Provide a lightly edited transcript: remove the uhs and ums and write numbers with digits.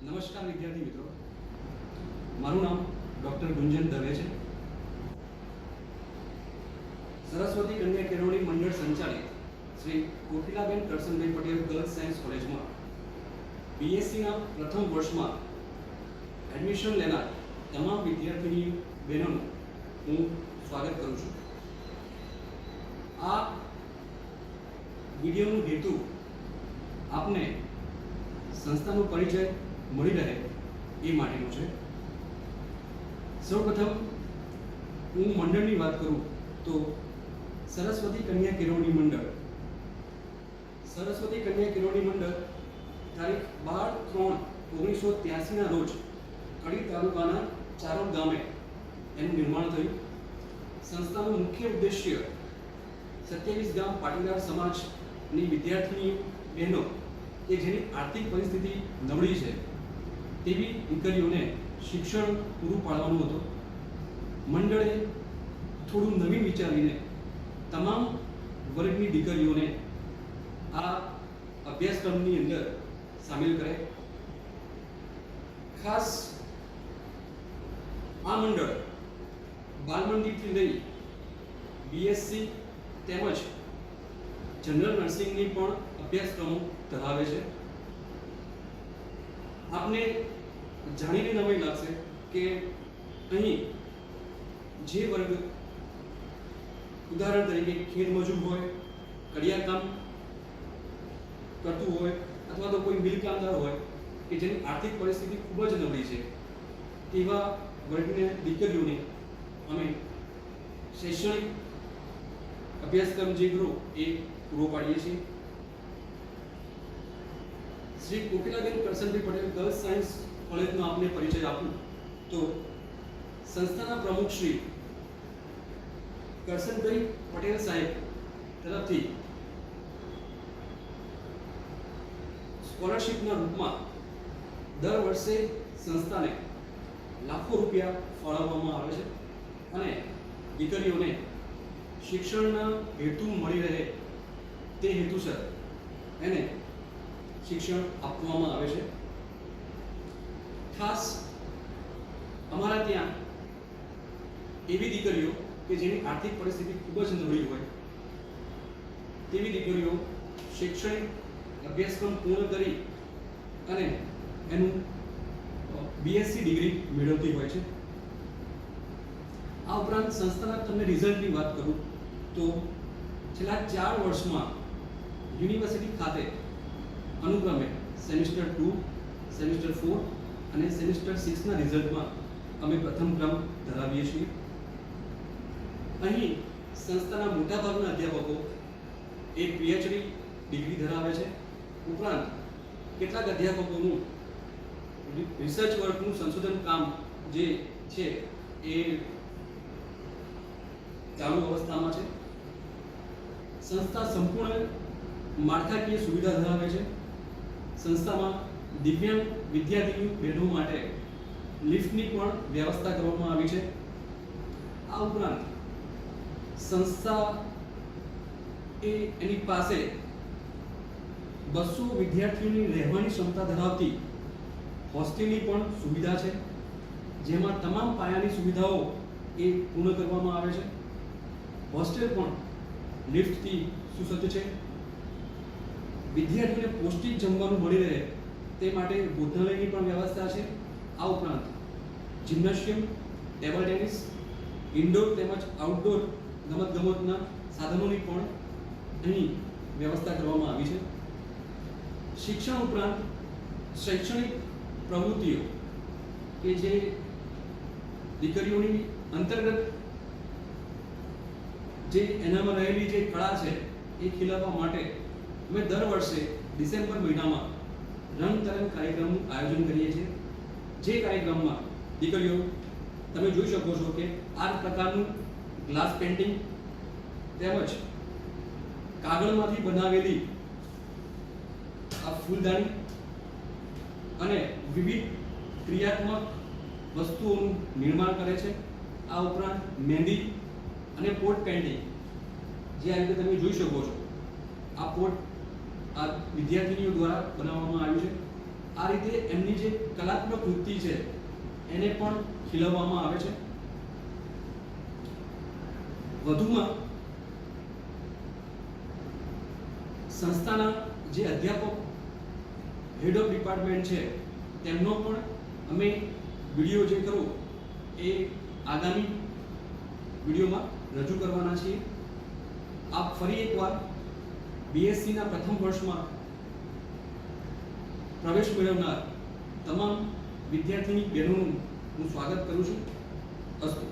નમસ્કાર વિદ્યાર્થી મિત્રો, મારું નામ ડૉક્ટર ગુંજન દવે છે. સરસ્વતી કન્યા કેળવણી મંડળ સંચાલિત શ્રી કોકિલાબેન કરશનભાઈ પટેલ ગર્લ્સ સાયન્સ કોલેજમાં બીએસસીના પ્રથમ વર્ષમાં એડમિશન લેનાર તમામ વિદ્યાર્થીની બહેનોનું હું સ્વાગત કરું છું. આ વિડીયોનો હેતુ આપને સંસ્થાનો પરિચય મળી રહે એ માટેનો છે. સૌપ્રથમ હું મંડળની વાત કરું તો સરસ્વતી કન્યા કેળવણી મંડળ તારીખ 12/3/1983 ના રોજ કડી તાલુકાના ચારોડ ગામે એનું નિર્માણ થયું. સંસ્થાનો મુખ્ય ઉદ્દેશ્ય 27 ગામ પાટીદાર સમાજની વિદ્યાર્થીની બહેનો કે જેની આર્થિક પરિસ્થિતિ નબળી છે તેવી દીકરીઓને શિક્ષણ પૂરું પાડવાનું હતું. મંડળે થોડું નવીન વિચારીને તમામ વર્ગની દીકરીઓને આ અભ્યાસક્રમની અંદર સામેલ કરે. ખાસ આ મંડળ બાલમંદિરથી લઈ બીએસસી તેમજ જનરલ નર્સિંગની પણ અભ્યાસક્રમો ધરાવે છે. આપને જાણીને નવાઈ લાગશે કે અહીં જે વર્ગ ઉદાહરણ તરીકે ખેત મજૂર હોય, કડિયા કામ કરતું હોય અથવા તો કોઈ મિલ કામદાર હોય કે જેની આર્થિક પરિસ્થિતિ ખૂબ જ નબળી છે તેવા વર્ગની દીકરીઓને અમે શૈક્ષણિક અભ્યાસક્રમ જે ગ્રો એ પૂરો પાડીએ છીએ. શ્રી કોકિલાબેન કરશનભાઈ પટેલ ગર્લ્સ સાયન્સ કોલેજનો આપને પરિચય આપું તો સંસ્થાના પ્રમુખ શ્રી કરશનભાઈ પટેલ સાહેબ તરફથી સ્કોલરશિપના રૂપમાં દર વર્ષે સંસ્થાને લાખો રૂપિયા ફાળવવામાં આવે છે અને દીકરીઓને શિક્ષણના હેતુ મળી રહે તે હેતુસર એને શિક્ષણ આપવામાં આવે છે. ખાસ અમારા ત્યાં એવી દીકરીઓ કે જેની આર્થિક પરિસ્થિતિ ખૂબ જ નબળી હોય તેવી દીકરીઓ શૈક્ષણિક અભ્યાસક્રમ પૂર્ણ કરી અને એનું બીએસસી ડિગ્રી મેળવતી હોય છે. આ ઉપરાંત સંસ્થાના તમને રિઝલ્ટની વાત કરું તો છેલ્લા 4 વર્ષમાં યુનિવર્સિટી ખાતે અનુક્રમે સેમિસ્ટર 2, સેમિસ્ટર 4 અને સેમિસ્ટર 6 ના રિઝલ્ટમાં અમે પ્રથમ ક્રમ ધરાવીએ છીએ. અહીં સંસ્થાના મોટાભાગના અધ્યાપકો એ પીએચડી ડિગ્રી ધરાવે છે. ઉપરાંત કેટલાક અધ્યાપકોનું રિસર્ચ વર્કનું સંશોધન કામ જે છે એ ચાલુ અવસ્થામાં છે. સંસ્થા સંપૂર્ણ માળખાકીય સુવિધા ધરાવે છે. સંસ્થામાં દિવ્યાંગ વિદ્યાર્થીઓ બહેનો માટે લિફ્ટની પણ વ્યવસ્થા કરવામાં આવી છે. આ ઉપરાંત સંસ્થા એની પાસે 200 વિદ્યાર્થીઓની રહેવાની ક્ષમતા ધરાવતી હોસ્ટેલની પણ સુવિધા છે, જેમાં તમામ પાયાની સુવિધાઓ એ પૂર્ણ કરવામાં આવે છે. હોસ્ટેલ પણ લિફ્ટથી સુસજ્જ છે. વિદ્યાર્થીઓને પૌષ્ટિક જમવાનું મળી રહે તે માટે ભોજનાલયની પણ વ્યવસ્થા છે. આ ઉપરાંત જિમ્નેશિયમ, ટેબલ ટેનિસ, ઇન્ડોર તેમજ આઉટડોર રમતગમતના સાધનોની પણ અહીં વ્યવસ્થા કરવામાં આવી છે. શિક્ષણ ઉપરાંત શૈક્ષણિક પ્રવૃત્તિઓ કે જે દીકરીઓની અંતર્ગત જે એનામાં રહેલી જે કળા છે એ ખીલવવા માટે અમે દર વર્ષે ડિસેમ્બર મહિનામાં રંગતરંગ કાર્યક્રમનું આયોજન કરીએ છીએ. જે કાર્યક્રમમાં દીકરીઓ તમે જોઈ શકો છો કે આ પ્રકારનું ગ્લાસ પેઇન્ટિંગ તેમજ કાગળમાંથી બનાવેલી આ ફૂલદાની અને વિવિધ ક્રિયાત્મક વસ્તુઓનું નિર્માણ કરે છે. આ ઉપરાંત મહેંદી અને પોટ પેઇન્ટિંગ જે આ રીતે તમે જોઈ શકો છો, આ પોટ આ વિદ્યાર્થીનીઓ દ્વારા બનાવવામાં આવ્યું છે. આ રીતે એમની જે કલાત્મક વૃત્તિ છે એને પણ ખીલવવામાં આવે છે. વધુમાં સંસ્થાના જે અધ્યાપકો હેડ ઓફ ડિપાર્ટમેન્ટ છે તેમનો પણ અમે વિડીયો જે કરો એ આગામી વિડીયોમાં રજૂ કરવાના છીએ. આપ ફરી એકવાર બીએસસીના પ્રથમ વર્ષમાં પ્રવેશ મેળવનાર તમામ વિદ્યાર્થીની બહેનોનું હું સ્વાગત કરું છું. અસ્તુ.